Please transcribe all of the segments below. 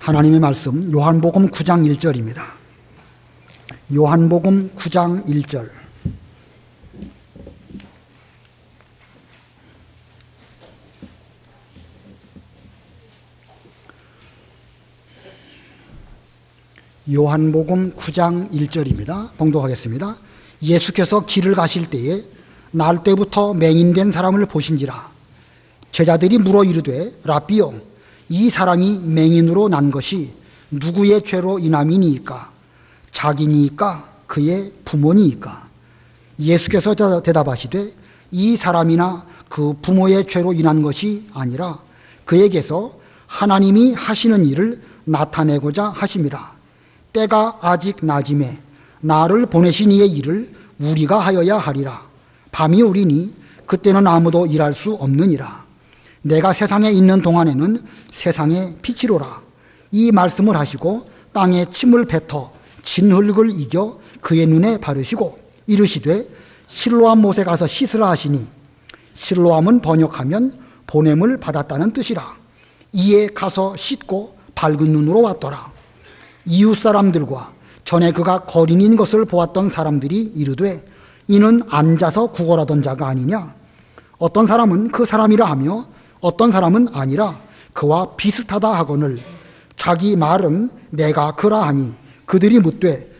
하나님의 말씀 요한복음 9장 1절입니다. 요한복음 9장 1절. 요한복음 9장 1절입니다. 봉독하겠습니다. 예수께서 길을 가실 때에 날 때부터 맹인된 사람을 보신지라. 제자들이 물어 이르되 라삐요, 이 사람이 맹인으로 난 것이 누구의 죄로 인함이니이까? 자기니이까 그의 부모니이까? 예수께서 대답하시되 이 사람이나 그 부모의 죄로 인한 것이 아니라 그에게서 하나님이 하시는 일을 나타내고자 하심이라. 때가 아직 낮음에 나를 보내신 이의 일을 우리가 하여야 하리라. 밤이 오리니 그때는 아무도 일할 수 없느니라. 내가 세상에 있는 동안에는 세상의 빛이로라. 이 말씀을 하시고 땅에 침을 뱉어 진흙을 이겨 그의 눈에 바르시고 이르시되 실로암 못에 가서 씻으라 하시니, 실로암은 번역하면 보냄을 받았다는 뜻이라. 이에 가서 씻고 밝은 눈으로 왔더라. 이웃 사람들과 전에 그가 거린인 것을 보았던 사람들이 이르되 이는 앉아서 구걸하던 자가 아니냐? 어떤 사람은 그 사람이라 하며 어떤 사람은 아니라 그와 비슷하다 하거늘 자기 말은 내가 그라 하니 그들이 묻되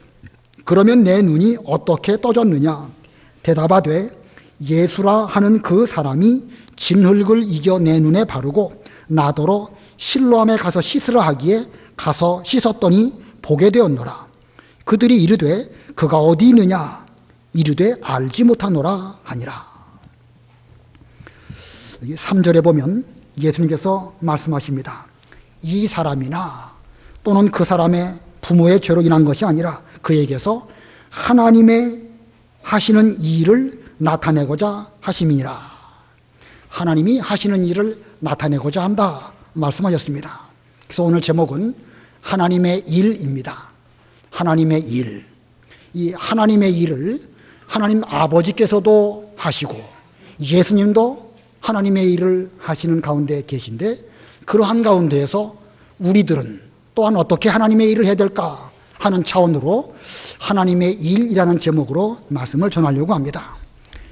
그러면 내 눈이 어떻게 떠졌느냐? 대답하되 예수라 하는 그 사람이 진흙을 이겨 내 눈에 바르고 나더러 실로암에 가서 씻으라 하기에 가서 씻었더니 보게 되었노라. 그들이 이르되 그가 어디 있느냐? 이르되 알지 못하노라 하니라. 3절에 보면 예수님께서 말씀하십니다. 이 사람이나 또는 그 사람의 부모의 죄로 인한 것이 아니라 그에게서 하나님의 하시는 일을 나타내고자 하심이니라. 하나님이 하시는 일을 나타내고자 한다 말씀하셨습니다. 그래서 오늘 제목은 하나님의 일입니다. 하나님의 일. 이 하나님의 일을 하나님 아버지께서도 하시고 예수님도 하나님의 일을 하시는 가운데 계신데, 그러한 가운데에서 우리들은 또한 어떻게 하나님의 일을 해야 될까 하는 차원으로 하나님의 일이라는 제목으로 말씀을 전하려고 합니다.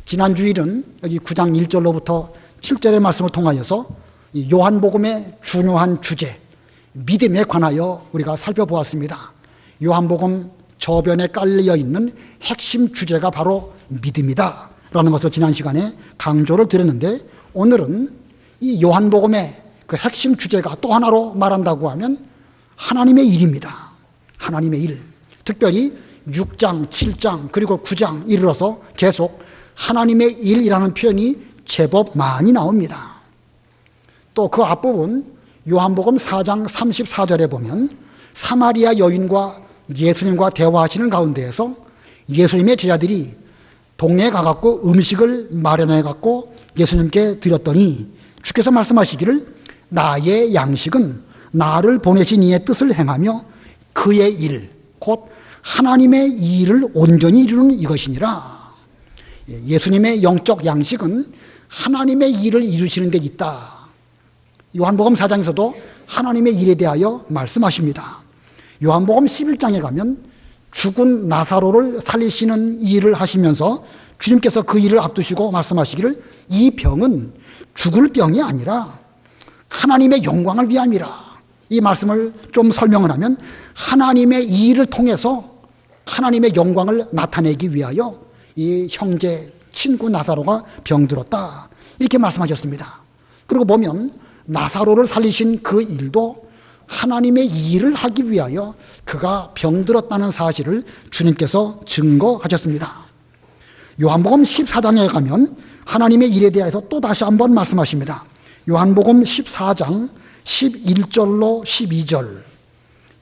지난 주일은 여기 9장 1절로부터 7절의 말씀을 통하여서 요한복음의 중요한 주제, 믿음에 관하여 우리가 살펴보았습니다. 요한복음 저변에 깔려 있는 핵심 주제가 바로 믿음이다 라는 것을 지난 시간에 강조를 드렸는데, 오늘은 이 요한복음의 그 핵심 주제가 또 하나로 말한다고 하면 하나님의 일입니다. 하나님의 일. 특별히 6장, 7장 그리고 9장 이르러서 계속 하나님의 일이라는 표현이 제법 많이 나옵니다. 또 그 앞부분 요한복음 4장 34절에 보면 사마리아 여인과 예수님과 대화하시는 가운데에서 예수님의 제자들이 동네에 가갖고 음식을 마련해갖고 예수님께 드렸더니 주께서 말씀하시기를 나의 양식은 나를 보내신 이의 뜻을 행하며 그의 일, 곧 하나님의 일을 온전히 이루는 이것이니라. 예수님의 영적 양식은 하나님의 일을 이루시는 데 있다. 요한복음 4장에서도 하나님의 일에 대하여 말씀하십니다. 요한복음 11장에 가면 죽은 나사로를 살리시는 일을 하시면서 주님께서 그 일을 앞두시고 말씀하시기를 이 병은 죽을 병이 아니라 하나님의 영광을 위함이라. 이 말씀을 좀 설명을 하면 하나님의 일을 통해서 하나님의 영광을 나타내기 위하여 이 형제 친구 나사로가 병들었다 이렇게 말씀하셨습니다. 그리고 보면 나사로를 살리신 그 일도 하나님의 일을 하기 위하여 그가 병들었다는 사실을 주님께서 증거하셨습니다. 요한복음 14장에 가면 하나님의 일에 대해서 또 다시 한번 말씀하십니다. 요한복음 14장 11절로 12절.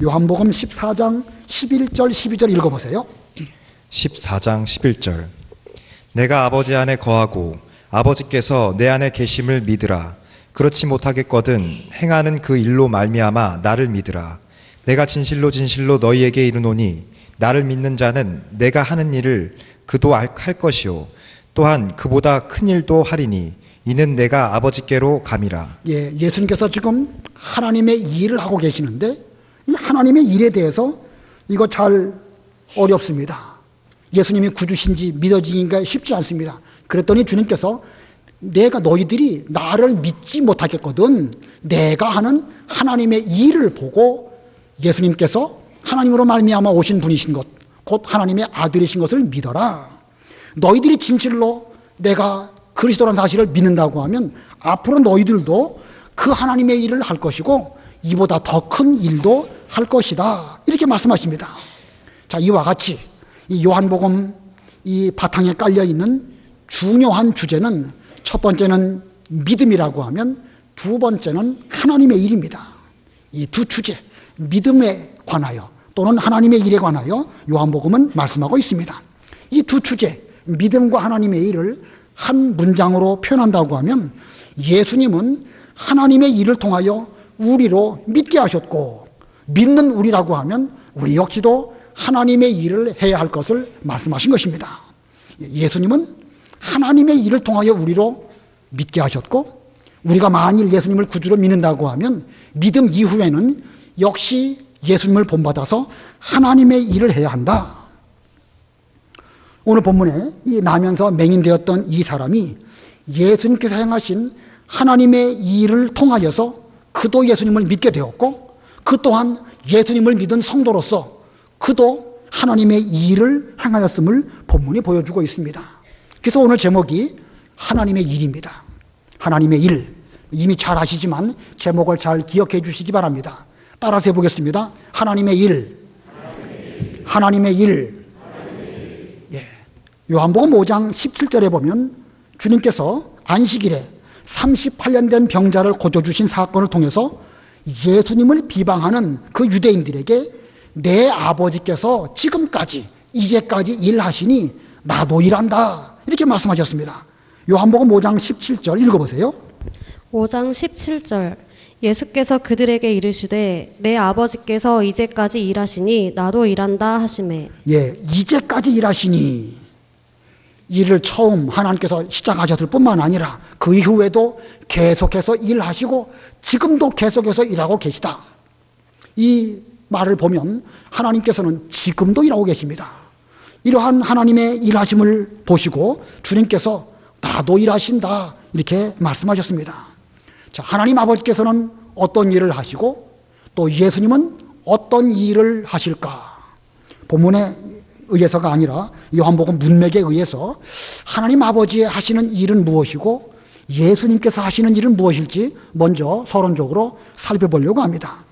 요한복음 14장 11절 12절 읽어보세요. 14장 11절. 내가 아버지 안에 거하고 아버지께서 내 안에 계심을 믿으라. 그렇지 못하겠거든 행하는 그 일로 말미암아 나를 믿으라. 내가 진실로 진실로 너희에게 이르노니 나를 믿는 자는 내가 하는 일을 그도 할 것이요 또한 그보다 큰 일도 하리니 이는 내가 아버지께로 감이라. 예수님께서 지금 하나님의 일을 하고 계시는데 이 하나님의 일에 대해서 이거 잘 어렵습니다. 예수님이 구주신지 믿어지기가 쉽지 않습니다. 그랬더니 주님께서 내가 너희들이 나를 믿지 못하겠거든 내가 하는 하나님의 일을 보고 예수님께서 하나님으로 말미암아 오신 분이신 것, 곧 하나님의 아들이신 것을 믿어라. 너희들이 진실로 내가 그리스도라는 사실을 믿는다고 하면 앞으로 너희들도 그 하나님의 일을 할 것이고 이보다 더 큰 일도 할 것이다. 이렇게 말씀하십니다. 자, 이와 같이 이 요한복음 이 바탕에 깔려 있는 중요한 주제는 첫 번째는 믿음이라고 하면 두 번째는 하나님의 일입니다. 이 두 주제, 믿음에 관하여 또는 하나님의 일에 관하여 요한복음은 말씀하고 있습니다. 이 두 주제, 믿음과 하나님의 일을 한 문장으로 표현한다고 하면 예수님은 하나님의 일을 통하여 우리로 믿게 하셨고 믿는 우리라고 하면 우리 역시도 하나님의 일을 해야 할 것을 말씀하신 것입니다. 예수님은 하나님의 일을 통하여 우리로 믿게 하셨고 우리가 만일 예수님을 구주로 믿는다고 하면 믿음 이후에는 역시 예수님을 본받아서 하나님의 일을 해야 한다. 오늘 본문에 이 나면서 맹인되었던 이 사람이 예수님께서 행하신 하나님의 일을 통하여서 그도 예수님을 믿게 되었고 그 또한 예수님을 믿은 성도로서 그도 하나님의 일을 행하였음을 본문이 보여주고 있습니다. 그래서 오늘 제목이 하나님의 일입니다. 하나님의 일. 이미 잘 아시지만 제목을 잘 기억해 주시기 바랍니다. 따라서 해보겠습니다. 하나님의 일. 하나님의 일. 예. 요한복음 5장 17절에 보면 주님께서 안식일에 38년 된 병자를 고쳐주신 사건을 통해서 예수님을 비방하는 그 유대인들에게 내 아버지께서 지금까지 이제까지 일하시니 나도 일한다 이렇게 말씀하셨습니다. 요한복음 5장 17절 읽어보세요. 5장 17절 예수께서 그들에게 이르시되 내 아버지께서 이제까지 일하시니 나도 일한다 하시매. 예, 이제까지 일하시니 일을 처음 하나님께서 시작하셨을 뿐만 아니라 그 이후에도 계속해서 일하시고 지금도 계속해서 일하고 계시다. 이 말을 보면 하나님께서는 지금도 일하고 계십니다. 이러한 하나님의 일하심을 보시고 주님께서 나도 일하신다 이렇게 말씀하셨습니다. 자, 하나님 아버지께서는 어떤 일을 하시고 또 예수님은 어떤 일을 하실까? 본문에 의해서가 아니라 요한복음 문맥에 의해서 하나님 아버지의 하시는 일은 무엇이고 예수님께서 하시는 일은 무엇일지 먼저 서론적으로 살펴보려고 합니다.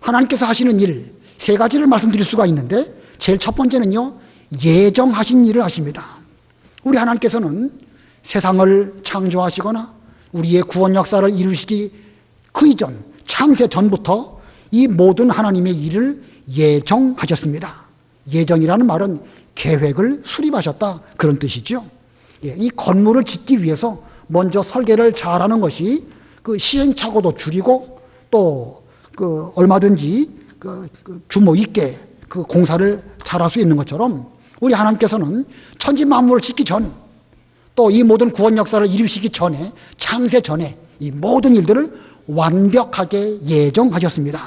하나님께서 하시는 일 세 가지를 말씀드릴 수가 있는데 제일 첫 번째는요, 예정하신 일을 하십니다. 우리 하나님께서는 세상을 창조하시거나 우리의 구원 역사를 이루시기 그 이전 창세 전부터 이 모든 하나님의 일을 예정하셨습니다. 예정이라는 말은 계획을 수립하셨다 그런 뜻이죠. 이 건물을 짓기 위해서 먼저 설계를 잘하는 것이 그 시행착오도 줄이고 또 그 얼마든지 그 규모 있게 그 공사를 잘할 수 있는 것처럼 우리 하나님께서는 천지 만물을 짓기 전 또 이 모든 구원 역사를 이루시기 전에 창세 전에 이 모든 일들을 완벽하게 예정하셨습니다.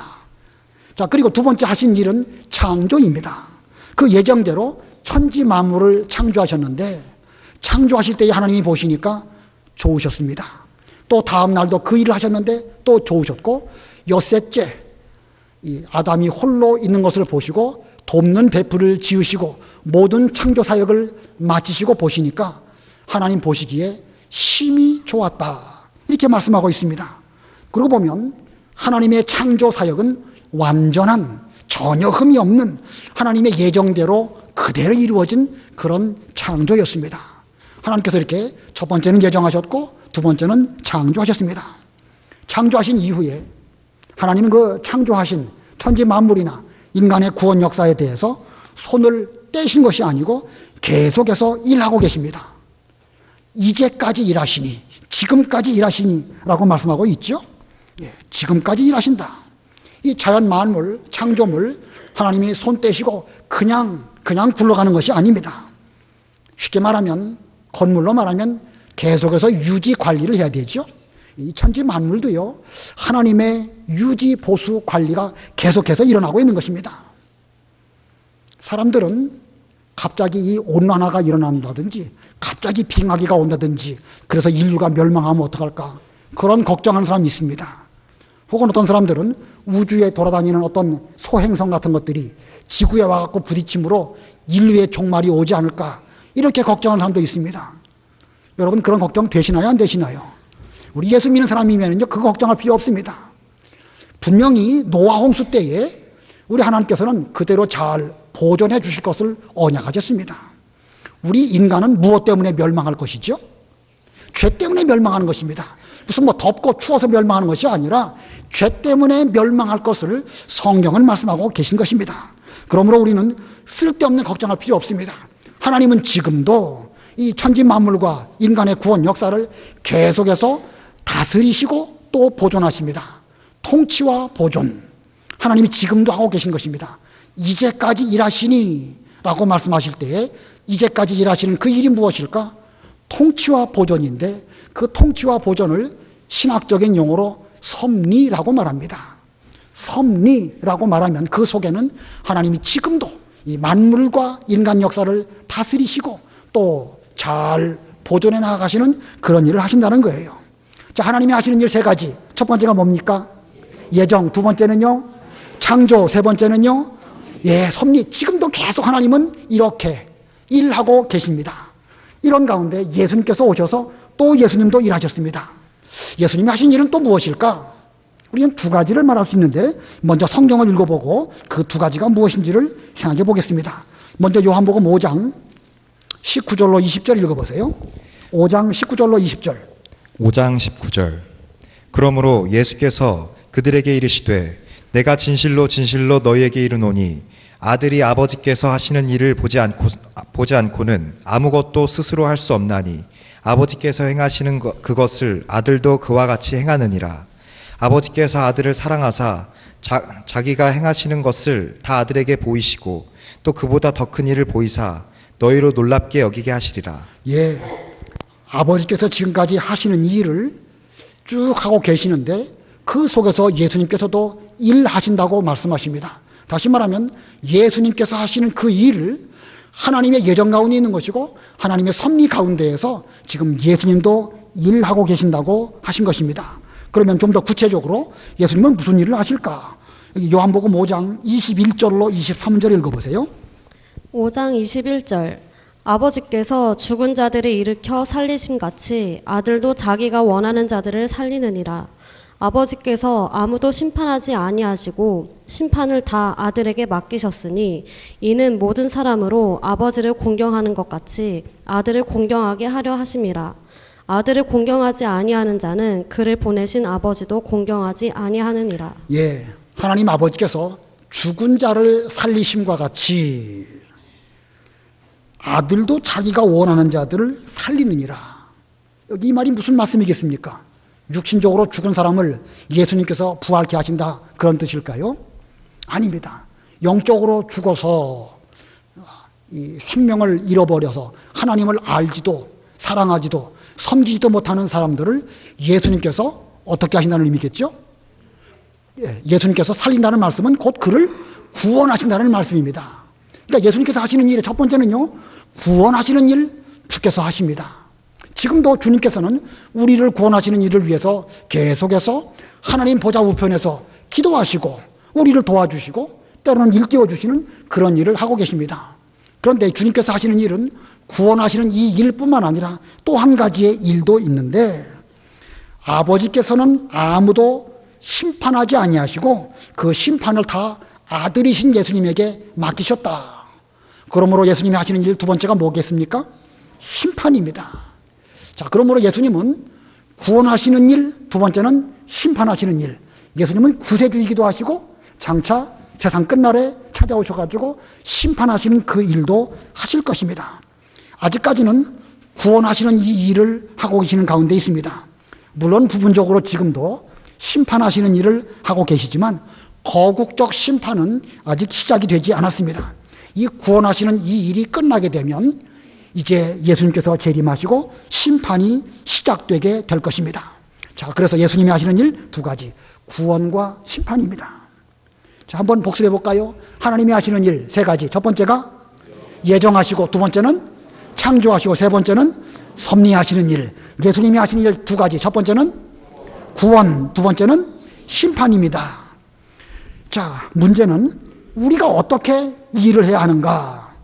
자, 그리고 두 번째 하신 일은 창조입니다. 그 예정대로 천지 만물을 창조하셨는데 창조하실 때에 하나님이 보시니까 좋으셨습니다. 또 다음 날도 그 일을 하셨는데 또 좋으셨고 엿새째 이 아담이 홀로 있는 것을 보시고 돕는 배풀을 지으시고 모든 창조 사역을 마치시고 보시니까 하나님 보시기에 심히 좋았다 이렇게 말씀하고 있습니다. 그러고 보면 하나님의 창조 사역은 완전한 전혀 흠이 없는 하나님의 예정대로 그대로 이루어진 그런 창조였습니다. 하나님께서 이렇게 첫 번째는 예정하셨고 두 번째는 창조하셨습니다. 창조하신 이후에 하나님은 그 창조하신 천지 만물이나 인간의 구원 역사에 대해서 손을 떼신 것이 아니고 계속해서 일하고 계십니다. 이제까지 일하시니 지금까지 일하시니 라고 말씀하고 있죠. 지금까지 일하신다. 이 자연 만물, 창조물 하나님이 손 떼시고 그냥 굴러가는 것이 아닙니다. 쉽게 말하면 건물로 말하면 계속해서 유지 관리를 해야 되죠. 이 천지 만물도요, 하나님의 유지, 보수, 관리가 계속해서 일어나고 있는 것입니다. 사람들은 갑자기 이 온난화가 일어난다든지, 갑자기 빙하기가 온다든지, 그래서 인류가 멸망하면 어떡할까? 그런 걱정하는 사람이 있습니다. 혹은 어떤 사람들은 우주에 돌아다니는 어떤 소행성 같은 것들이 지구에 와갖고 부딪힘으로 인류의 종말이 오지 않을까? 이렇게 걱정하는 사람도 있습니다. 여러분, 그런 걱정 되시나요? 안 되시나요? 우리 예수 믿는 사람이면요, 그거 걱정할 필요 없습니다. 분명히 노아 홍수 때에 우리 하나님께서는 그대로 잘 보존해 주실 것을 언약하셨습니다. 우리 인간은 무엇 때문에 멸망할 것이죠? 죄 때문에 멸망하는 것입니다. 무슨 뭐 덥고 추워서 멸망하는 것이 아니라 죄 때문에 멸망할 것을 성경은 말씀하고 계신 것입니다. 그러므로 우리는 쓸데없는 걱정할 필요 없습니다. 하나님은 지금도 이 천지 만물과 인간의 구원 역사를 계속해서 다스리시고 또 보존하십니다. 통치와 보존, 하나님이 지금도 하고 계신 것입니다. 이제까지 일하시니 라고 말씀하실 때에 이제까지 일하시는 그 일이 무엇일까? 통치와 보존인데, 그 통치와 보존을 신학적인 용어로 섭리라고 말합니다. 섭리라고 말하면 그 속에는 하나님이 지금도 이 만물과 인간 역사를 다스리시고 또 잘 보존해 나가시는 그런 일을 하신다는 거예요. 자, 하나님이 하시는 일 세 가지. 첫 번째가 뭡니까? 예정. 두 번째는요, 창조. 세 번째는요, 섭리. 지금도 계속 하나님은 이렇게 일하고 계십니다. 이런 가운데 예수님께서 오셔서 또 예수님도 일하셨습니다. 예수님이 하신 일은 또 무엇일까? 우리는 두 가지를 말할 수 있는데, 먼저 성경을 읽어보고 그 두 가지가 무엇인지를 생각해 보겠습니다. 먼저 요한복음 5장 19절로 20절 읽어보세요. 5장 19절로 20절. 5장 19절. 그러므로 예수께서 그들에게 이르시되 내가 진실로 진실로 너희에게 이르노니 아들이 아버지께서 하시는 일을 보지 않고는 아무것도 스스로 할 수 없나니 아버지께서 행하시는 그것을 아들도 그와 같이 행하느니라. 아버지께서 아들을 사랑하사 자기가 행하시는 것을 다 아들에게 보이시고 또 그보다 더 큰 일을 보이사 너희로 놀랍게 여기게 하시리라. 아버지께서 지금까지 하시는 일을 쭉 하고 계시는데 그 속에서 예수님께서도 일하신다고 말씀하십니다. 다시 말하면 예수님께서 하시는 그 일을 하나님의 예정 가운데 있는 것이고 하나님의 섭리 가운데에서 지금 예수님도 일하고 계신다고 하신 것입니다. 그러면 좀 더 구체적으로 예수님은 무슨 일을 하실까? 여기 요한복음 5장 21절로 23절 읽어보세요. 5장 21절. 아버지께서 죽은 자들을 일으켜 살리심 같이 아들도 자기가 원하는 자들을 살리느니라. 아버지께서 아무도 심판하지 아니하시고 심판을 다 아들에게 맡기셨으니 이는 모든 사람으로 아버지를 공경하는 것 같이 아들을 공경하게 하려 하심이라. 아들을 공경하지 아니하는 자는 그를 보내신 아버지도 공경하지 아니하느니라. 하나님 아버지께서 죽은 자를 살리심과 같이 아들도 자기가 원하는 자들을 살리느니라. 여기 이 말이 무슨 말씀이겠습니까? 육신적으로 죽은 사람을 예수님께서 부활케 하신다, 그런 뜻일까요? 아닙니다. 영적으로 죽어서 이 생명을 잃어버려서 하나님을 알지도 사랑하지도 섬기지도 못하는 사람들을 예수님께서 어떻게 하신다는 의미겠죠? 예수님께서 살린다는 말씀은 곧 그를 구원하신다는 말씀입니다. 그러니까 예수님께서 하시는 일의 첫 번째는요, 구원하시는 일 주께서 하십니다. 지금도 주님께서는 우리를 구원하시는 일을 위해서 계속해서 하나님 보좌 우편에서 기도하시고 우리를 도와주시고 때로는 일깨워주시는 그런 일을 하고 계십니다. 그런데 주님께서 하시는 일은 구원하시는 이 일뿐만 아니라 또 한 가지의 일도 있는데, 아버지께서는 아무도 심판하지 아니하시고 그 심판을 다 아들이신 예수님에게 맡기셨다. 그러므로 예수님이 하시는 일 두 번째가 뭐겠습니까? 심판입니다. 자, 그러므로 예수님은 구원하시는 일, 두 번째는 심판하시는 일. 예수님은 구세주이기도 하시고 장차 세상 끝날에 찾아오셔가지고 심판하시는 그 일도 하실 것입니다. 아직까지는 구원하시는 이 일을 하고 계시는 가운데 있습니다. 물론 부분적으로 지금도 심판하시는 일을 하고 계시지만 거국적 심판은 아직 시작이 되지 않았습니다. 이 구원하시는 이 일이 끝나게 되면 이제 예수님께서 재림하시고 심판이 시작되게 될 것입니다. 자, 그래서 예수님이 하시는 일 두 가지. 구원과 심판입니다. 자, 한번 복습해 볼까요? 하나님이 하시는 일 세 가지. 첫 번째가 예정하시고, 두 번째는 창조하시고, 세 번째는 섭리하시는 일. 예수님이 하시는 일 두 가지. 첫 번째는 구원, 두 번째는 심판입니다. 자, 문제는 우리가 어떻게 일을 해야 하는가?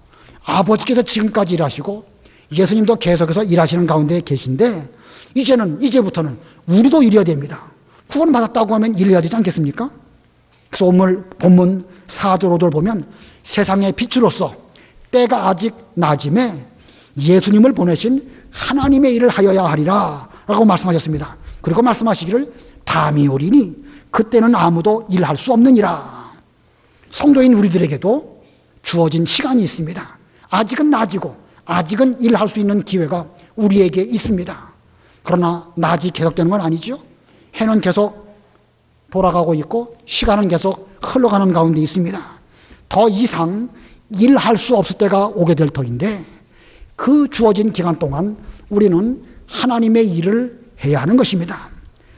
아버지께서 지금까지 일하시고 예수님도 계속해서 일하시는 가운데 계신데, 이제부터는 우리도 일해야 됩니다. 구원받았다고 하면 일해야 되지 않겠습니까? 그래서 오늘 본문 4절 5절 보면 세상의 빛으로서 때가 아직 낮음에 예수님을 보내신 하나님의 일을 하여야 하리라 라고 말씀하셨습니다. 그리고 말씀하시기를 밤이 오리니 그때는 아무도 일할 수 없느니라. 성도인 우리들에게도 주어진 시간이 있습니다. 아직은 낮이고 아직은 일할 수 있는 기회가 우리에게 있습니다. 그러나 낮이 계속되는 건 아니죠. 해는 계속 돌아가고 있고 시간은 계속 흘러가는 가운데 있습니다. 더 이상 일할 수 없을 때가 오게 될 터인데, 그 주어진 기간 동안 우리는 하나님의 일을 해야 하는 것입니다.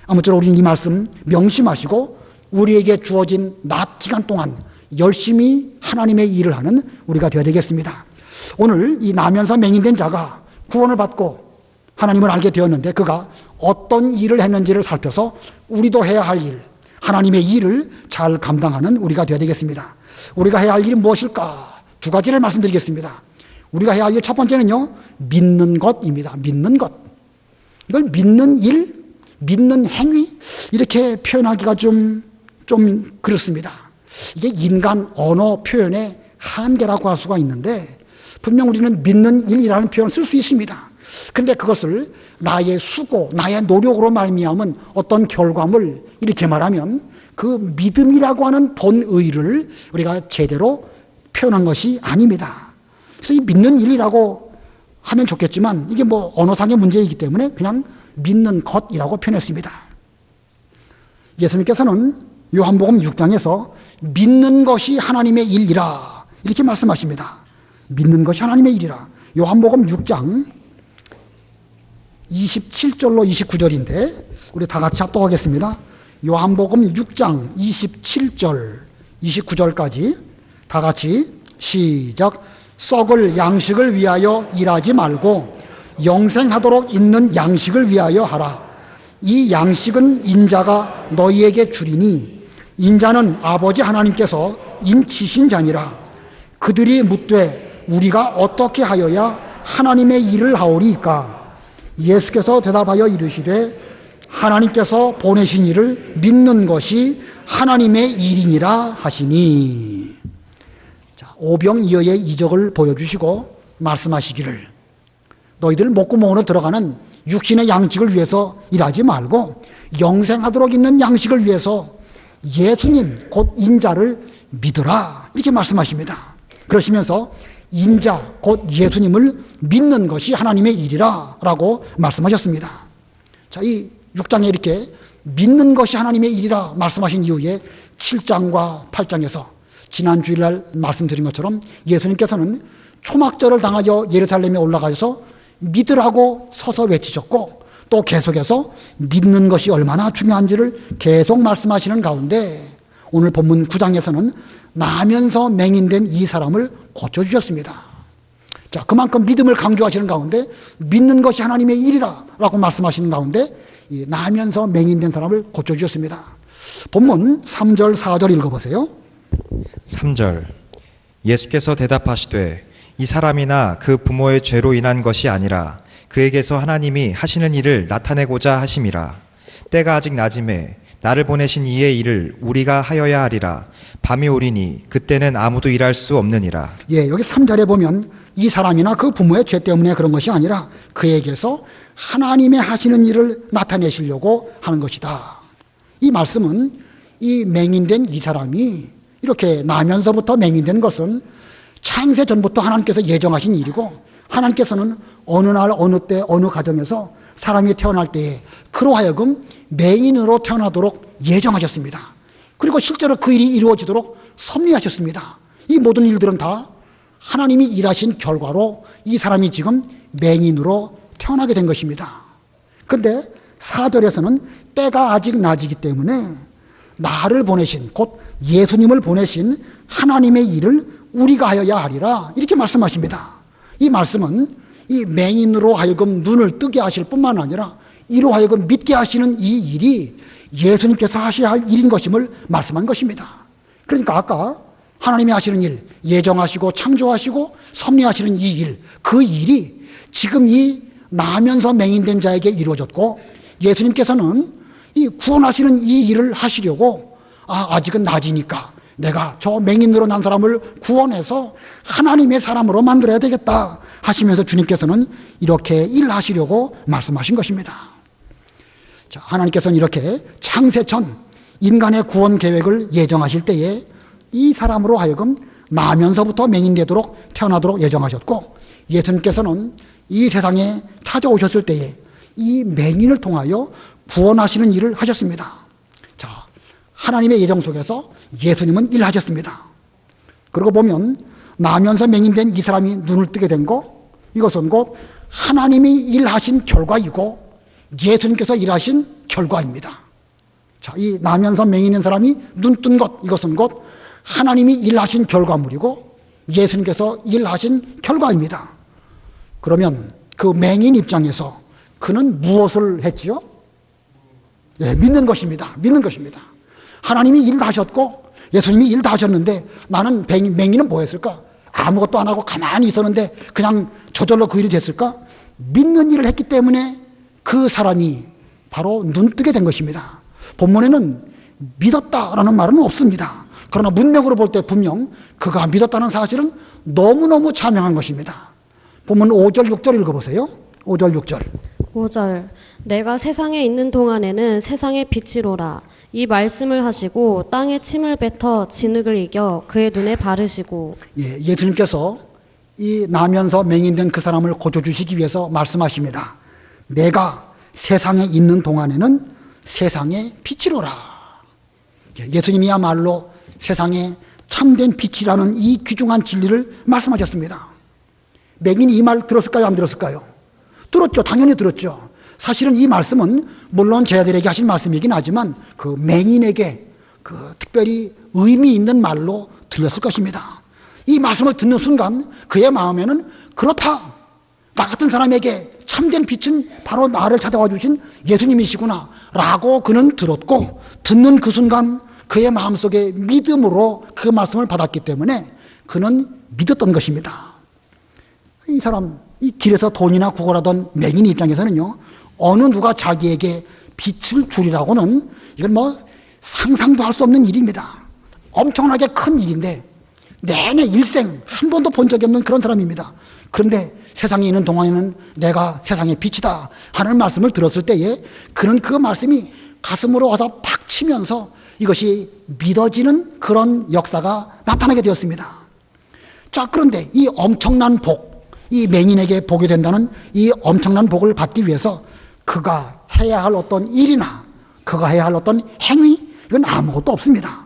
아무쪼록 우리는 이 말씀 명심하시고 우리에게 주어진 낮 기간 동안 열심히 하나님의 일을 하는 우리가 되어야 되겠습니다. 오늘 이 나면서 맹인된 자가 구원을 받고 하나님을 알게 되었는데, 그가 어떤 일을 했는지를 살펴서 우리도 해야 할 일, 하나님의 일을 잘 감당하는 우리가 되어야 되겠습니다. 우리가 해야 할 일이 무엇일까? 두 가지를 말씀드리겠습니다. 우리가 해야 할 일 첫 번째는요, 믿는 것입니다. 믿는 것. 이걸 믿는 일, 믿는 행위, 이렇게 표현하기가 좀 그렇습니다. 이게 인간 언어 표현의 한계라고 할 수가 있는데, 분명 우리는 믿는 일이라는 표현을 쓸 수 있습니다. 근데 그것을 나의 수고, 나의 노력으로 말미암은 어떤 결과물, 이렇게 말하면 그 믿음이라고 하는 본의를 우리가 제대로 표현한 것이 아닙니다. 그래서 이 믿는 일이라고 하면 좋겠지만 이게 뭐 언어상의 문제이기 때문에 그냥 믿는 것이라고 표현했습니다. 예수님께서는 요한복음 6장에서 믿는 것이 하나님의 일이라 이렇게 말씀하십니다. 믿는 것이 하나님의 일이라. 요한복음 6장 27절로 29절인데 우리 다 같이 합독하겠습니다. 요한복음 6장 27절 29절까지 다 같이 시작. 썩을 양식을 위하여 일하지 말고 영생하도록 있는 양식을 위하여 하라. 이 양식은 인자가 너희에게 주리니 인자는 아버지 하나님께서 인치신 자니라. 그들이 묻되 우리가 어떻게 하여야 하나님의 일을 하오리까? 예수께서 대답하여 이르시되 하나님께서 보내신 이를 믿는 것이 하나님의 일이니라 하시니. 자, 오병이어의 이적을 보여주시고 말씀하시기를 너희들 목구멍으로 들어가는 육신의 양식을 위해서 일하지 말고 영생하도록 있는 양식을 위해서 예수님 곧 인자를 믿으라 이렇게 말씀하십니다. 그러시면서 인자 곧 예수님을 믿는 것이 하나님의 일이라 라고 말씀하셨습니다. 자, 이 6장에 이렇게 믿는 것이 하나님의 일이라 말씀하신 이후에 7장과 8장에서 지난 주일날 말씀드린 것처럼 예수님께서는 초막절을 당하여 예루살렘에 올라가셔서 믿으라고 서서 외치셨고 또 계속해서 믿는 것이 얼마나 중요한지를 계속 말씀하시는 가운데 오늘 본문 9장에서는 나면서 맹인된 이 사람을 고쳐주셨습니다. 자, 그만큼 믿음을 강조하시는 가운데 믿는 것이 하나님의 일이라 라고 말씀하시는 가운데 이 나면서 맹인된 사람을 고쳐주셨습니다. 본문 3절 4절 읽어보세요. 3절. 예수께서 대답하시되 이 사람이나 그 부모의 죄로 인한 것이 아니라 그에게서 하나님이 하시는 일을 나타내고자 하심이라. 때가 아직 낮음에 나를 보내신 이의 일을 우리가 하여야 하리라. 밤이 오리니 그때는 아무도 일할 수 없느니라. 예, 여기 3절에 보면 이 사람이나 그 부모의 죄 때문에 그런 것이 아니라 그에게서 하나님의 하시는 일을 나타내시려고 하는 것이다. 이 말씀은 이 맹인된 이 사람이 이렇게 나면서부터 맹인된 것은 창세 전부터 하나님께서 예정하신 일이고 하나님께서는 어느 날 어느 때 어느 가정에서 사람이 태어날 때에 그로 하여금 맹인으로 태어나도록 예정하셨습니다. 그리고 실제로 그 일이 이루어지도록 섭리하셨습니다. 이 모든 일들은 다 하나님이 일하신 결과로 이 사람이 지금 맹인으로 태어나게 된 것입니다. 그런데 4절에서는 때가 아직 낮이기 때문에 나를 보내신, 곧 예수님을 보내신 하나님의 일을 우리가 하여야 하리라, 이렇게 말씀하십니다. 이 말씀은 이 맹인으로 하여금 눈을 뜨게 하실 뿐만 아니라 이로 하여금 믿게 하시는 이 일이 예수님께서 하셔야 할 일인 것임을 말씀한 것입니다. 그러니까 아까 하나님이 하시는 일, 예정하시고 창조하시고 섭리하시는 이 일, 그 일이 지금 이 나면서 맹인된 자에게 이루어졌고, 예수님께서는 이 구원하시는 이 일을 하시려고 아직은 낮이니까 내가 저 맹인으로 난 사람을 구원해서 하나님의 사람으로 만들어야 되겠다 하시면서 주님께서는 이렇게 일하시려고 말씀하신 것입니다. 자, 하나님께서는 이렇게 창세전 인간의 구원 계획을 예정하실 때에 이 사람으로 하여금 나면서부터 맹인되도록 태어나도록 예정하셨고, 예수님께서는 이 세상에 찾아오셨을 때에 이 맹인을 통하여 구원하시는 일을 하셨습니다. 자, 하나님의 예정 속에서 예수님은 일하셨습니다. 그러고 보면 나면서 맹인된 이 사람이 눈을 뜨게 된 거, 이것은 곧 하나님이 일하신 결과이고 예수님께서 일하신 결과입니다. 자, 이 나면서 맹인된 사람이 눈 뜬 것, 이것은 곧 하나님이 일하신 결과물이고 예수님께서 일하신 결과입니다. 그러면 그 맹인 입장에서 그는 무엇을 했지요? 예, 믿는 것입니다. 믿는 것입니다. 하나님이 일 다 하셨고 예수님이 일 다 하셨는데 나는 맹인은 뭐 했을까? 아무것도 안 하고 가만히 있었는데 그냥 저절로 그 일이 됐을까? 믿는 일을 했기 때문에 그 사람이 바로 눈뜨게 된 것입니다. 본문에는 믿었다라는 말은 없습니다. 그러나 문맥으로 볼 때 분명 그가 믿었다는 사실은 너무너무 자명한 것입니다. 본문 5절 6절 읽어보세요. 5절 6절. 5절. 내가 세상에 있는 동안에는 세상의 빛이로라. 이 말씀을 하시고 땅에 침을 뱉어 진흙을 이겨 그의 눈에 바르시고. 예, 예수님께서 이 나면서 맹인된 그 사람을 고쳐주시기 위해서 말씀하십니다. 내가 세상에 있는 동안에는 세상의 빛이로라. 예수님이야말로 세상에 참된 빛이라는 이 귀중한 진리를 말씀하셨습니다. 맹인이 이 말 들었을까요? 안 들었을까요? 들었죠. 당연히 들었죠. 사실은 이 말씀은 물론 제자들에게 하신 말씀이긴 하지만 그 맹인에게 그 특별히 의미 있는 말로 들렸을 것입니다. 이 말씀을 듣는 순간 그의 마음에는 그렇다, 나 같은 사람에게 참된 빛은 바로 나를 찾아와 주신 예수님이시구나 라고 그는 들었고, 듣는 그 순간 그의 마음속에 믿음으로 그 말씀을 받았기 때문에 그는 믿었던 것입니다. 이 사람, 이 길에서 돈이나 구걸하던 맹인 입장에서는요, 어느 누가 자기에게 빛을 주리라고는 이건 뭐 상상도 할 수 없는 일입니다. 엄청나게 큰 일인데 내내 일생 한 번도 본 적이 없는 그런 사람입니다. 그런데 세상에 있는 동안에는 내가 세상의 빛이다 하는 말씀을 들었을 때에 그는 그 말씀이 가슴으로 와서 팍 치면서 이것이 믿어지는 그런 역사가 나타나게 되었습니다. 자, 그런데 이 엄청난 복, 이 맹인에게 복이 된다는 이 엄청난 복을 받기 위해서 그가 해야 할 어떤 일이나 그가 해야 할 어떤 행위, 이건 아무것도 없습니다.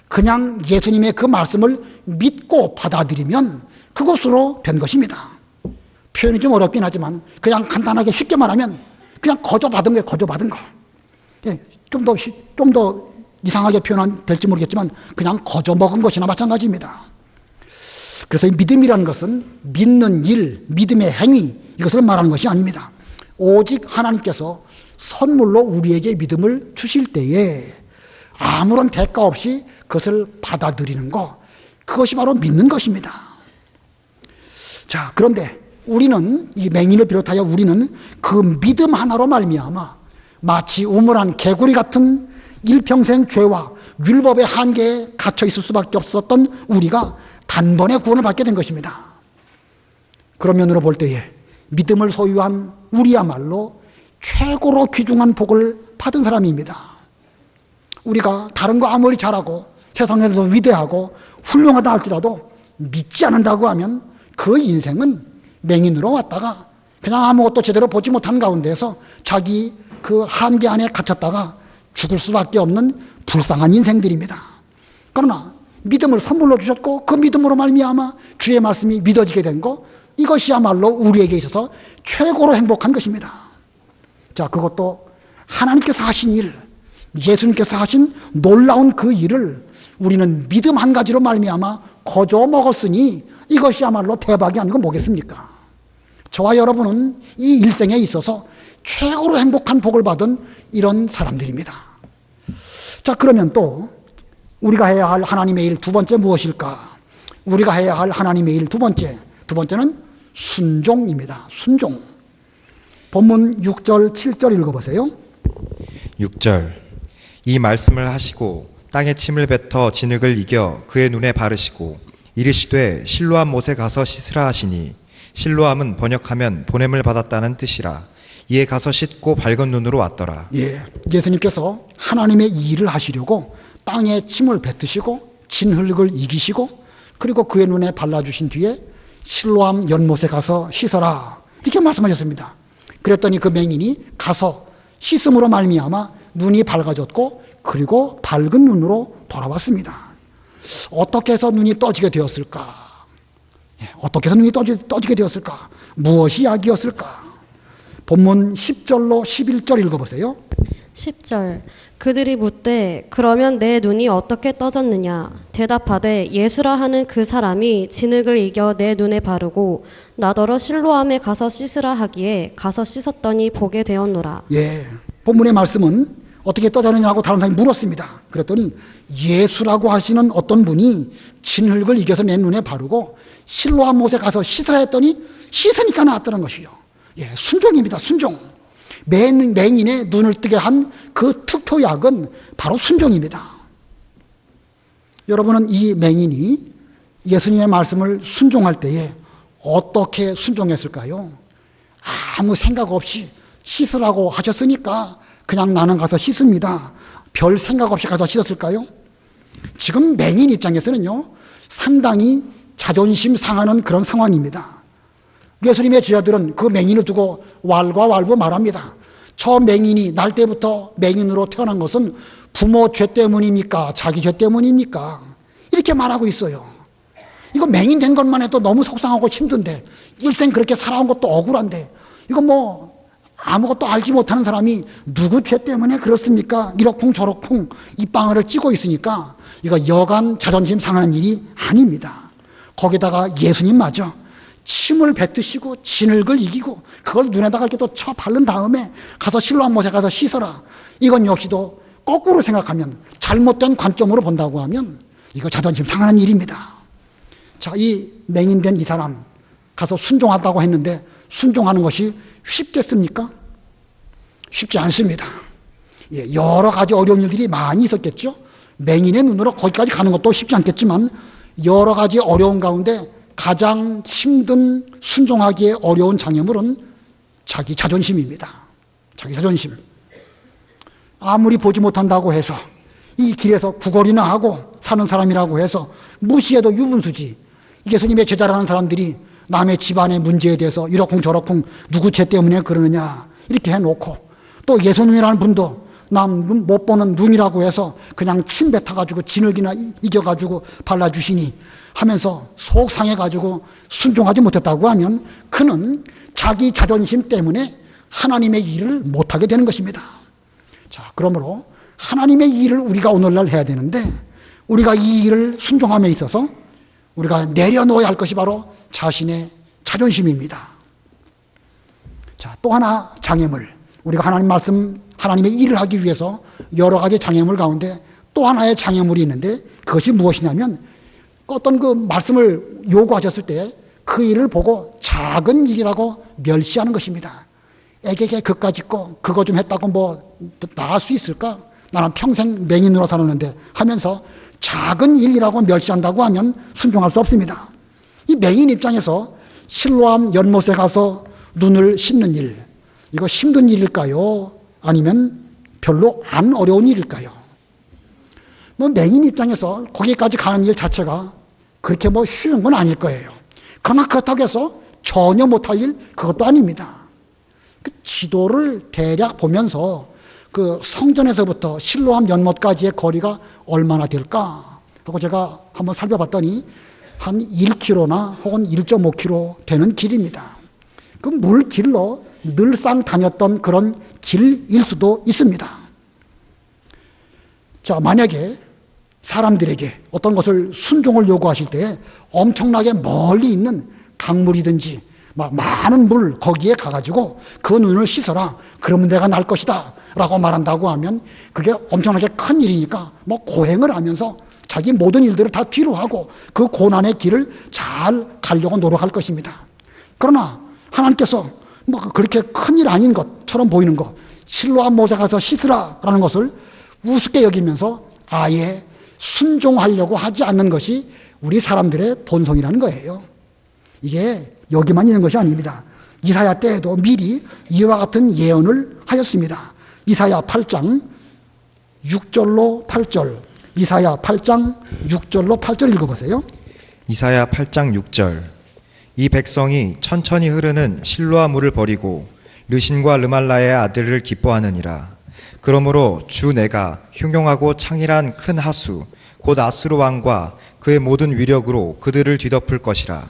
그냥 예수님의 그 말씀을 믿고 받아들이면 그것으로 된 것입니다. 표현이 좀 어렵긴 하지만 그냥 간단하게 쉽게 말하면 그냥 거저 받은 거예요. 거저 받은 거. 예, 좀 더 이상하게 표현될지 모르겠지만 그냥 거저 먹은 것이나 마찬가지입니다. 그래서 이 믿음이라는 것은 믿는 일, 믿음의 행위, 이것을 말하는 것이 아닙니다. 오직 하나님께서 선물로 우리에게 믿음을 주실 때에 아무런 대가 없이 그것을 받아들이는 것, 그것이 바로 믿는 것입니다. 자, 그런데 우리는, 이 맹인을 비롯하여 우리는 그 믿음 하나로 말미암아 마치 우물한 개구리 같은 일평생 죄와 율법의 한계에 갇혀 있을 수밖에 없었던 우리가 단번에 구원을 받게 된 것입니다. 그런 면으로 볼 때에 믿음을 소유한 우리야말로 최고로 귀중한 복을 받은 사람입니다. 우리가 다른 거 아무리 잘하고 세상에서 위대하고 훌륭하다 할지라도 믿지 않는다고 하면 그 인생은 맹인으로 왔다가 그냥 아무것도 제대로 보지 못한 가운데서 자기 그 한계 안에 갇혔다가 죽을 수밖에 없는 불쌍한 인생들입니다. 그러나 믿음을 선물로 주셨고 그 믿음으로 말미암아 주의 말씀이 믿어지게 된 것, 이것이야말로 우리에게 있어서 최고로 행복한 것입니다. 자, 그것도 하나님께서 하신 일, 예수님께서 하신 놀라운 그 일을 우리는 믿음 한 가지로 말미암아 거저 먹었으니 이것이야말로 대박이 아니고 뭐겠습니까? 저와 여러분은 이 일생에 있어서 최고로 행복한 복을 받은 이런 사람들입니다. 자, 그러면 또 우리가 해야 할 하나님의 일 두 번째 무엇일까? 우리가 해야 할 하나님의 일 두 번째는 순종입니다. 순종. 본문 6절, 7절 읽어보세요. 6절. 이 말씀을 하시고 땅에 침을 뱉어 진흙을 이겨 그의 눈에 바르시고 이르시되 실로암 못에 가서 씻으라 하시니 실로암은 번역하면 보냄을 받았다는 뜻이라. 이에 가서 씻고 밝은 눈으로 왔더라. 예, 예수님께서 하나님의 이 일을 하시려고 땅에 침을 뱉으시고 진흙을 이기시고 그리고 그의 눈에 발라주신 뒤에 실로암 연못에 가서 씻어라 이렇게 말씀하셨습니다. 그랬더니 그 맹인이 가서 씻음으로 말미암아 눈이 밝아졌고 그리고 밝은 눈으로 돌아왔습니다. 어떻게 해서 눈이 떠지게 되었을까? 어떻게 해서 눈이 떠지게 되었을까? 무엇이 약이었을까? 본문 10절로 11절 읽어보세요. 10절. 그들이 묻되 그러면 내 눈이 어떻게 떠졌느냐? 대답하되 예수라 하는 그 사람이 진흙을 이겨 내 눈에 바르고 나더러 실로암에 가서 씻으라 하기에 가서 씻었더니 보게 되었노라. 예, 본문의 말씀은 어떻게 떠졌느냐고 다른 사람이 물었습니다. 그랬더니 예수라고 하시는 어떤 분이 진흙을 이겨서 내 눈에 바르고 실로암 못에 가서 씻으라 했더니 씻으니까 나왔다는 것이요. 예, 순종입니다. 순종. 맹인의 눈을 뜨게 한 그 특효약은 바로 순종입니다. 여러분은 이 맹인이 예수님의 말씀을 순종할 때에 어떻게 순종했을까요? 아무 생각 없이 씻으라고 하셨으니까 그냥 나는 가서 씻습니다. 별 생각 없이 가서 씻었을까요? 지금 맹인 입장에서는요, 상당히 자존심 상하는 그런 상황입니다. 예수님의 제자들은 그 맹인을 두고 왈가왈부 말합니다. 저 맹인이 날 때부터 맹인으로 태어난 것은 부모 죄 때문입니까? 자기 죄 때문입니까? 이렇게 말하고 있어요. 이거 맹인 된 것만 해도 너무 속상하고 힘든데 일생 그렇게 살아온 것도 억울한데 이거 뭐 아무것도 알지 못하는 사람이 누구 죄 때문에 그렇습니까? 이러쿵 저러쿵 입방아를 찌고 있으니까 이거 여간 자존심 상하는 일이 아닙니다. 거기다가 예수님마저 침을 뱉으시고 진흙을 이기고 그걸 눈에다가 이렇게 또 쳐 바른 다음에 가서 실로암 못에 가서 씻어라. 이건 역시도 거꾸로 생각하면 잘못된 관점으로 본다고 하면 이거 자존심 상하는 일입니다. 자, 이 맹인된 이 사람 가서 순종하다고 했는데 순종하는 것이 쉽겠습니까? 쉽지 않습니다. 예, 여러 가지 어려운 일들이 많이 있었겠죠. 맹인의 눈으로 거기까지 가는 것도 쉽지 않겠지만 여러 가지 어려운 가운데 가장 힘든 순종하기에 어려운 장애물은 자기 자존심입니다. 자기 자존심. 아무리 보지 못한다고 해서 이 길에서 구걸이나 하고 사는 사람이라고 해서 무시해도 유분수지. 예수님의 제자라는 사람들이 남의 집안의 문제에 대해서 이러쿵 저러쿵 누구 죄 때문에 그러느냐 이렇게 해놓고 또 예수님이라는 분도 남 못 보는 눈이라고 해서 그냥 침 뱉어가지고 진흙이나 이겨가지고 발라주시니 하면서 속 상해가지고 순종하지 못했다고 하면 그는 자기 자존심 때문에 하나님의 일을 못하게 되는 것입니다. 자, 그러므로 하나님의 일을 우리가 오늘날 해야 되는데 우리가 이 일을 순종함에 있어서 우리가 내려놓아야 할 것이 바로 자신의 자존심입니다. 자, 또 하나 장애물. 우리가 하나님 말씀, 하나님의 일을 하기 위해서 여러 가지 장애물 가운데 또 하나의 장애물이 있는데 그것이 무엇이냐면 어떤 그 말씀을 요구하셨을 때 그 일을 보고 작은 일이라고 멸시하는 것입니다. 애게게 그까짓 거, 그거 좀 했다고 뭐 나을 수 있을까? 나는 평생 맹인으로 살았는데 하면서 작은 일이라고 멸시한다고 하면 순종할 수 없습니다. 이 맹인 입장에서 실로암 연못에 가서 눈을 씻는 일, 이거 힘든 일일까요? 아니면 별로 안 어려운 일일까요? 뭐 맹인 입장에서 거기까지 가는 일 자체가 그렇게 뭐 쉬운 건 아닐 거예요. 그러나 그렇다고 해서 전혀 못할 일 그것도 아닙니다. 그 지도를 대략 보면서 그 성전에서부터 실로암 연못까지의 거리가 얼마나 될까 하고 제가 한번 살펴봤더니 한 1km나 혹은 1.5km 되는 길입니다. 그 물길로 늘상 다녔던 그런 길일 수도 있습니다. 자, 만약에 사람들에게 어떤 것을 순종을 요구하실 때 엄청나게 멀리 있는 강물이든지 막 많은 물 거기에 가가지고 그 눈을 씻어라, 그러면 내가 날 것이다 라고 말한다고 하면 그게 엄청나게 큰 일이니까 뭐 고행을 하면서 자기 모든 일들을 다 뒤로 하고 그 고난의 길을 잘 가려고 노력할 것입니다. 그러나 하나님께서 뭐 그렇게 큰 일 아닌 것처럼 보이는 것, 실로암 못에 가서 씻으라라는 것을 우습게 여기면서 아예 순종하려고 하지 않는 것이 우리 사람들의 본성이라는 거예요. 이게 여기만 있는 것이 아닙니다. 이사야 때에도 미리 이와 같은 예언을 하였습니다. 이사야 8장 6절로 8절, 이사야 8장 6절로 8절 읽어보세요. 이사야 8장 6절. 이 백성이 천천히 흐르는 실로아 물을 버리고 르신과 르말라의 아들을 기뻐하느니라. 그러므로 주 내가 흉용하고 창일한 큰 하수 곧 아수르 왕과 그의 모든 위력으로 그들을 뒤덮을 것이라.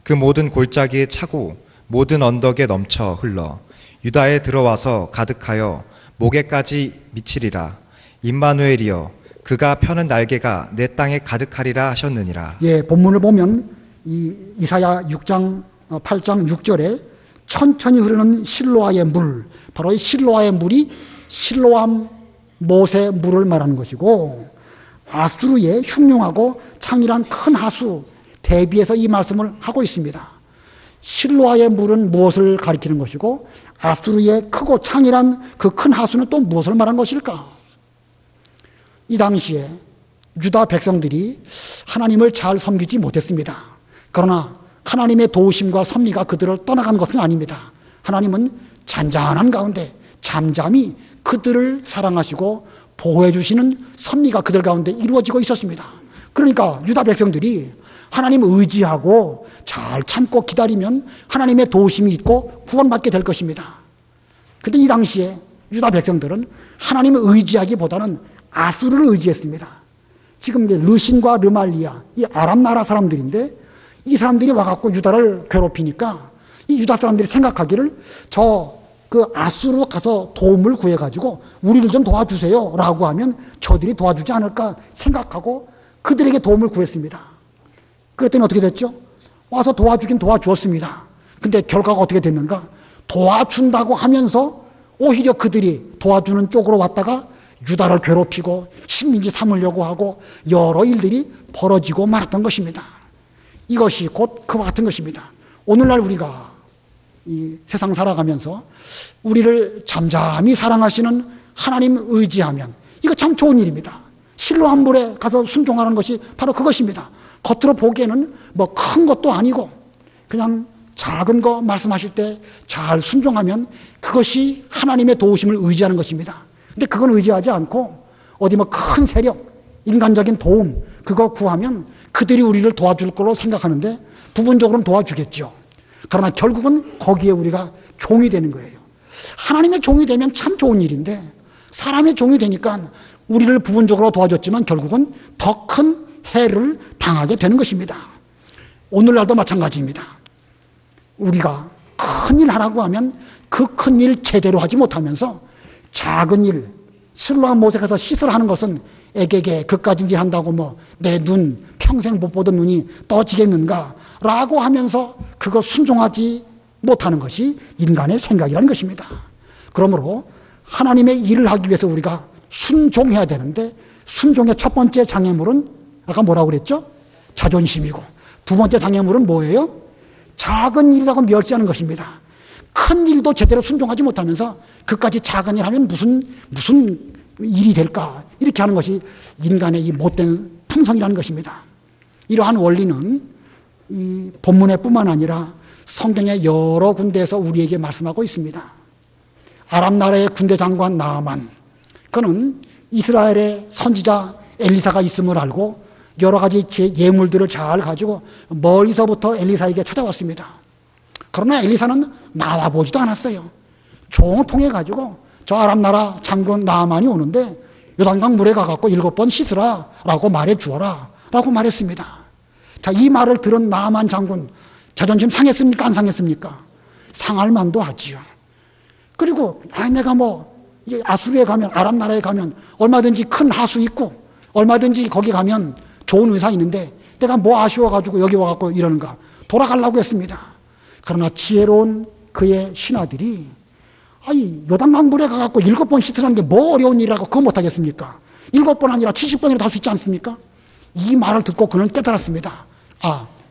그 모든 골짜기에 차고 모든 언덕에 넘쳐 흘러 유다에 들어와서 가득하여 목에까지 미치리라. 임마누엘이여 그가 펴는 날개가 내 땅에 가득하리라 하셨느니라. 예, 본문을 보면 이사야 8장 6절에 천천히 흐르는 실로아의 물, 바로 이 실로아의 물이 실로암 못의 물을 말하는 것이고, 아수르의 흉흉하고 창일한 큰 하수 대비해서 이 말씀을 하고 있습니다. 실로아의 물은 무엇을 가리키는 것이고 아수르의 크고 창일한 그 큰 하수는 또 무엇을 말한 것일까? 이 당시에 유다 백성들이 하나님을 잘 섬기지 못했습니다. 그러나 하나님의 도우심과 섭리가 그들을 떠나간 것은 아닙니다. 하나님은 잔잔한 가운데 잠잠히 그들을 사랑하시고 보호해 주시는 섭리가 그들 가운데 이루어지고 있었습니다. 그러니까 유다 백성들이 하나님을 의지하고 잘 참고 기다리면 하나님의 도우심이 있고 구원받게 될 것입니다. 그런데 이 당시에 유다 백성들은 하나님을 의지하기보다는 아수르를 의지했습니다. 지금 이제 르신과 르말리아, 이 아람 나라 사람들인데 이 사람들이 와갖고 유다를 괴롭히니까 이 유다 사람들이 생각하기를 그 아수르 가서 도움을 구해가지고 우리를 좀 도와주세요 라고 하면 저들이 도와주지 않을까 생각하고 그들에게 도움을 구했습니다. 그랬더니 어떻게 됐죠? 와서 도와주긴 도와주었습니다. 근데 결과가 어떻게 됐는가? 도와준다고 하면서 오히려 그들이 도와주는 쪽으로 왔다가 유다를 괴롭히고 식민지 삼으려고 하고 여러 일들이 벌어지고 말았던 것입니다. 이것이 곧 그와 같은 것입니다. 오늘날 우리가 이 세상 살아가면서 우리를 잠잠히 사랑하시는 하나님 의지하면 이거 참 좋은 일입니다. 실로암 물에 가서 순종하는 것이 바로 그것입니다. 겉으로 보기에는 뭐 큰 것도 아니고 그냥 작은 거 말씀하실 때 잘 순종하면 그것이 하나님의 도우심을 의지하는 것입니다. 근데 그건 의지하지 않고 어디 뭐 큰 세력, 인간적인 도움 그거 구하면 그들이 우리를 도와줄 걸로 생각하는데 부분적으로는 도와주겠죠. 그러나 결국은 거기에 우리가 종이 되는 거예요. 하나님의 종이 되면 참 좋은 일인데 사람의 종이 되니까 우리를 부분적으로 도와줬지만 결국은 더 큰 해를 당하게 되는 것입니다. 오늘날도 마찬가지입니다. 우리가 큰 일 하라고 하면 그 큰 일 제대로 하지 못하면서 작은 일, 실로암 못에 가서 씻으라 하는 것은 애게게 그까진 일 한다고 뭐 내 눈 평생 못 보던 눈이 떠지겠는가 라고 하면서 그거 순종하지 못하는 것이 인간의 생각이라는 것입니다. 그러므로 하나님의 일을 하기 위해서 우리가 순종해야 되는데 순종의 첫 번째 장애물은 아까 뭐라고 그랬죠? 자존심이고 두 번째 장애물은 뭐예요? 작은 일이라고 멸시하는 것입니다. 큰 일도 제대로 순종하지 못하면서 그까지 작은 일 하면 무슨 일이 될까 이렇게 하는 것이 인간의 이 못된 품성이라는 것입니다. 이러한 원리는 이 본문에 뿐만 아니라 성경의 여러 군데에서 우리에게 말씀하고 있습니다. 아람 나라의 군대 장관 나아만, 그는 이스라엘의 선지자 엘리사가 있음을 알고 여러 가지 예물들을 잘 가지고 멀리서부터 엘리사에게 찾아왔습니다. 그러나 엘리사는 나와보지도 않았어요. 종을 통해 가지고 저 아람 나라 장군 나아만이 오는데 요단강 물에 가갖고 7번 씻으라 라고 말해 주어라 라고 말했습니다. 자, 이 말을 들은 나아만 장군 자존심 상했습니까? 안 상했습니까? 상할 만도 하지요. 그리고 내가 이 아수르에 가면, 아랍 나라에 가면 얼마든지 큰 하수 있고 얼마든지 거기 가면 좋은 의사 있는데 내가 뭐 아쉬워가지고 여기 와갖고 이러는가. 돌아가려고 했습니다. 그러나 지혜로운 그의 신하들이 요단강 물에 가갖고 7번 씻으라는 게 뭐 어려운 일이라고 그거 못하겠습니까? 7번 아니라 70번이라도 할 수 있지 않습니까? 이 말을 듣고 그는 깨달았습니다.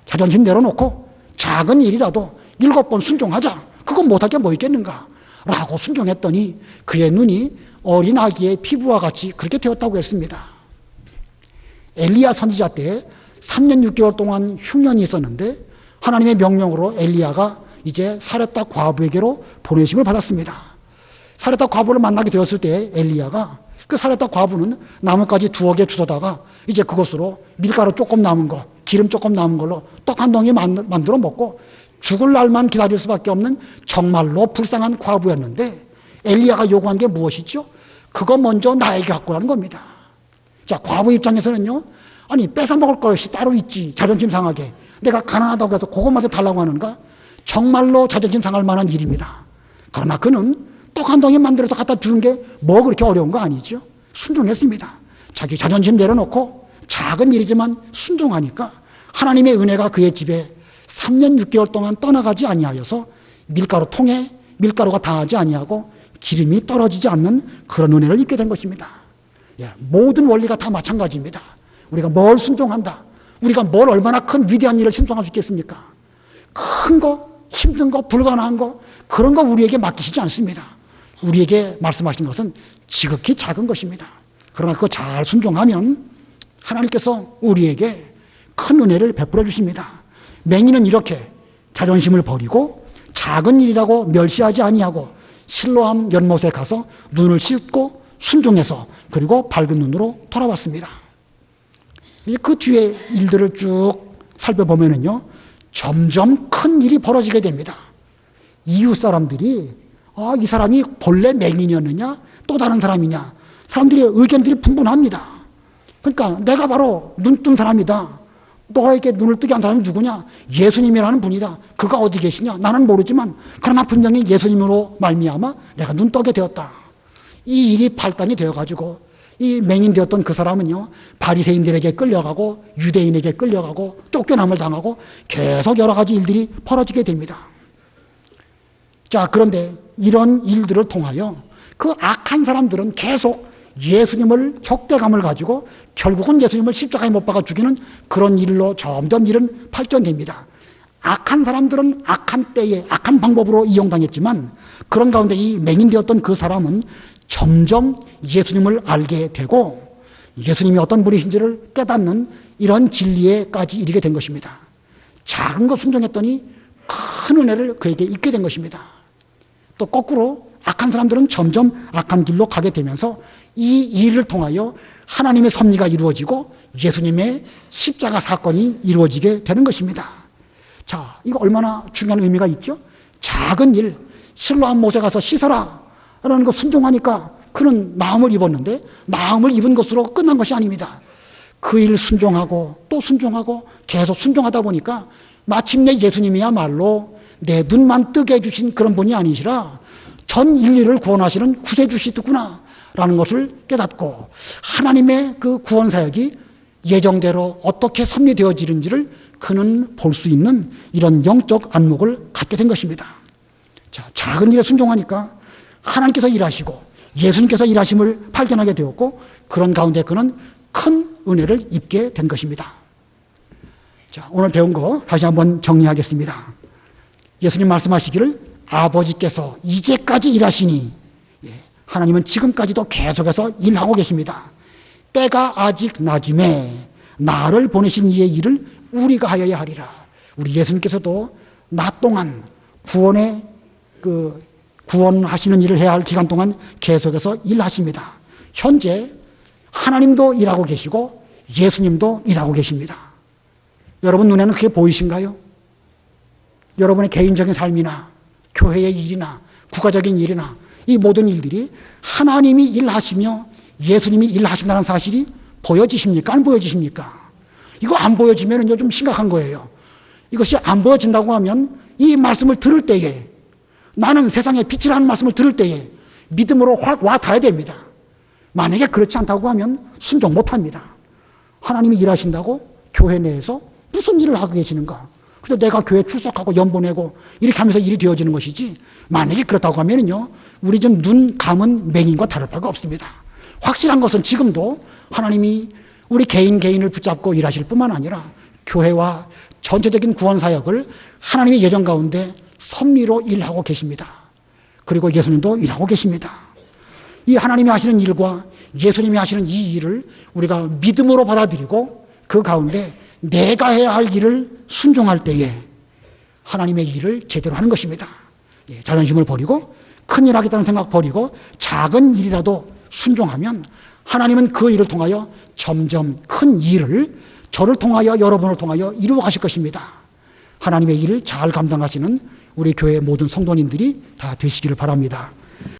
자존심 내려놓고 작은 일이라도 7번 순종하자. 그건 못할 게 뭐 있겠는가? 라고 순종했더니 그의 눈이 어린 아기의 피부와 같이 그렇게 되었다고 했습니다. 엘리야 선지자 때 3년 6개월 동안 흉년이 있었는데 하나님의 명령으로 엘리야가 이제 사렙다 과부에게로 보내심을 받았습니다. 사렙다 과부를 만나게 되었을 때 엘리야가 그 사렙다 과부는 나뭇가지 2개 주워다가 이제 그것으로 밀가루 조금 남은 거, 기름 조금 남은 걸로 떡 한 덩이 만들어 먹고 죽을 날만 기다릴 수밖에 없는 정말로 불쌍한 과부였는데 엘리야가 요구한 게 무엇이죠? 그거 먼저 나에게 갖고 라는 겁니다. 자, 과부 입장에서는요, 뺏어 먹을 것이 따로 있지. 자존심 상하게. 내가 가난하다고 해서 그것마저 달라고 하는가? 정말로 자존심 상할 만한 일입니다. 그러나 그는 떡 한 덩이 만들어서 갖다 주는 게 뭐 그렇게 어려운 거 아니죠? 순종했습니다. 자기 자존심 내려놓고 작은 일이지만 순종하니까 하나님의 은혜가 그의 집에 3년 6개월 동안 떠나가지 아니하여서 밀가루 통에 밀가루가 닿지 아니하고 기름이 떨어지지 않는 그런 은혜를 입게 된 것입니다. 모든 원리가 다 마찬가지입니다. 우리가 뭘 순종한다. 우리가 뭘 얼마나 큰 위대한 일을 순종할 수 있겠습니까? 큰 거, 힘든 거, 불가능한 거, 그런 거 우리에게 맡기시지 않습니다. 우리에게 말씀하시는 것은 지극히 작은 것입니다. 그러나 그거 잘 순종하면 하나님께서 우리에게 큰 은혜를 베풀어 주십니다. 맹인은 이렇게 자존심을 버리고 작은 일이라고 멸시하지 아니하고 실로암 연못에 가서 눈을 씻고 순종해서 그리고 밝은 눈으로 돌아왔습니다. 그 뒤에 일들을 쭉 살펴보면은요, 점점 큰 일이 벌어지게 됩니다. 이웃 사람들이 이 사람이 본래 맹인이었느냐 또 다른 사람이냐, 사람들의 의견들이 분분합니다. 그러니까 내가 바로 눈 뜬 사람이다. 너에게 눈을 뜨게 한 사람이 누구냐? 예수님이라는 분이다. 그가 어디 계시냐? 나는 모르지만 그러나 분명히 예수님으로 말미암아 내가 눈 뜨게 되었다. 이 일이 발단이 되어가지고 이 맹인 되었던 그 사람은요, 바리새인들에게 끌려가고 유대인에게 끌려가고 쫓겨남을 당하고 계속 여러 가지 일들이 벌어지게 됩니다. 자, 그런데 이런 일들을 통하여 그 악한 사람들은 계속 예수님을 적대감을 가지고 결국은 예수님을 십자가에 못 박아 죽이는 그런 일로 점점 일은 발전됩니다. 악한 사람들은 악한 때에 악한 방법으로 이용당했지만 그런 가운데 이 맹인되었던 그 사람은 점점 예수님을 알게 되고 예수님이 어떤 분이신지를 깨닫는 이런 진리에까지 이르게 된 것입니다. 작은 것 순종했더니 큰 은혜를 그에게 입게 된 것입니다. 또 거꾸로 악한 사람들은 점점 악한 길로 가게 되면서 이 일을 통하여 하나님의 섭리가 이루어지고 예수님의 십자가 사건이 이루어지게 되는 것입니다. 자, 이거 얼마나 중요한 의미가 있죠? 작은 일, 실로암 못에 가서 씻어라 라는 거 순종하니까 그는 나음을 입었는데 나음을 입은 것으로 끝난 것이 아닙니다. 그 일 순종하고 또 순종하고 계속 순종하다 보니까 마침내 예수님이야말로 내 눈만 뜨게 해주신 그런 분이 아니시라 전 인류를 구원하시는 구세주시구나 라는 것을 깨닫고 하나님의 그 구원 사역이 예정대로 어떻게 섭리되어지는지를 그는 볼 수 있는 이런 영적 안목을 갖게 된 것입니다. 자, 작은 일에 순종하니까 하나님께서 일하시고 예수님께서 일하심을 발견하게 되었고 그런 가운데 그는 큰 은혜를 입게 된 것입니다. 자, 오늘 배운 거 다시 한번 정리하겠습니다. 예수님 말씀하시기를 아버지께서 이제까지 일하시니 하나님은 지금까지도 계속해서 일하고 계십니다. 때가 아직 낮음에 나를 보내신 이의 일을 우리가 하여야 하리라. 우리 예수님께서도 낮 동안 구원하시는 일을 해야 할 기간 동안 계속해서 일하십니다. 현재 하나님도 일하고 계시고 예수님도 일하고 계십니다. 여러분 눈에는 그게 보이신가요? 여러분의 개인적인 삶이나 교회의 일이나 국가적인 일이나 이 모든 일들이 하나님이 일하시며 예수님이 일하신다는 사실이 보여지십니까? 안 보여지십니까? 이거 안 보여지면 좀 심각한 거예요. 이것이 안 보여진다고 하면 이 말씀을 들을 때에 나는 세상에 빛이라는 말씀을 들을 때에 믿음으로 확 와닿아야 됩니다. 만약에 그렇지 않다고 하면 순종 못합니다. 하나님이 일하신다고 교회 내에서 무슨 일을 하고 계시는가? 그래서 내가 교회 출석하고 연보 내고 이렇게 하면서 일이 되어지는 것이지, 만약에 그렇다고 하면요, 우리 좀 눈 감은 맹인과 다를 바가 없습니다. 확실한 것은 지금도 하나님이 우리 개인을 붙잡고 일하실 뿐만 아니라 교회와 전체적인 구원 사역을 하나님의 예정 가운데 섭리로 일하고 계십니다. 그리고 예수님도 일하고 계십니다. 이 하나님이 하시는 일과 예수님이 하시는 이 일을 우리가 믿음으로 받아들이고 그 가운데 내가 해야 할 일을 순종할 때에 하나님의 일을 제대로 하는 것입니다. 자존심을 버리고 큰 일 하겠다는 생각 버리고 작은 일이라도 순종하면 하나님은 그 일을 통하여 점점 큰 일을 저를 통하여 여러분을 통하여 이루어 가실 것입니다. 하나님의 일을 잘 감당하시는 우리 교회 모든 성도님들이 다 되시기를 바랍니다.